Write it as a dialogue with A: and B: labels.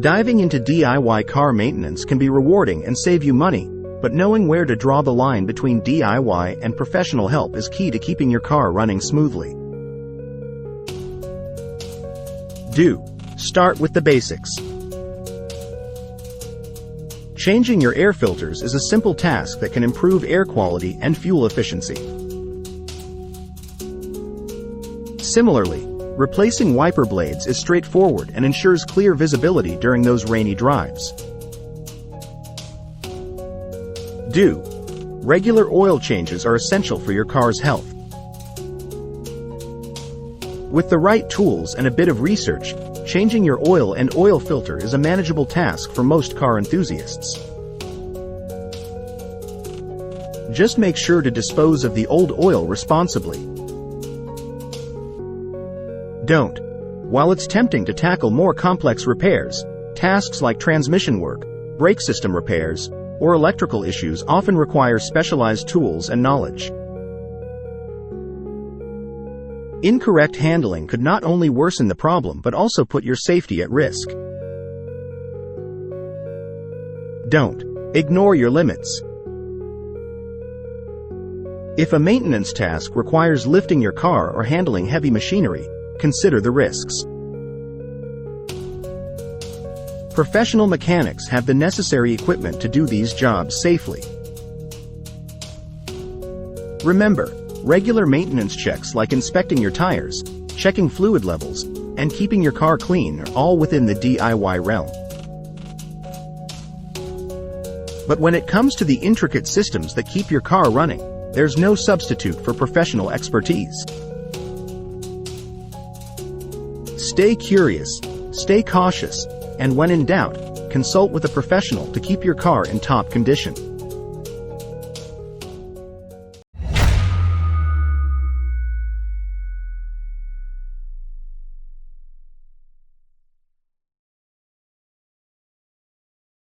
A: Diving into DIY car maintenance can be rewarding and save you money, but knowing where to draw the line between DIY and professional help is key to keeping your car running smoothly. Start with the basics. Changing your air filters is a simple task that can improve air quality and fuel efficiency. Similarly, replacing wiper blades is straightforward and ensures clear visibility during those rainy drives. Regular oil changes are essential for your car's health. With the right tools and a bit of research, changing your oil and oil filter is a manageable task for most car enthusiasts. Just make sure to dispose of the old oil responsibly. While it's tempting to tackle more complex repairs, tasks like transmission work, brake system repairs, or electrical issues often require specialized tools and knowledge. Incorrect handling could not only worsen the problem but also put your safety at risk. Ignore your limits. If a maintenance task requires lifting your car or handling heavy machinery, consider the risks. Professional mechanics have the necessary equipment to do these jobs safely. Remember, regular maintenance checks like inspecting your tires, checking fluid levels, and keeping your car clean are all within the DIY realm. But when it comes to the intricate systems that keep your car running, there's no substitute for professional expertise. Stay curious, stay cautious, and when in doubt, consult with a professional to keep your car in top condition.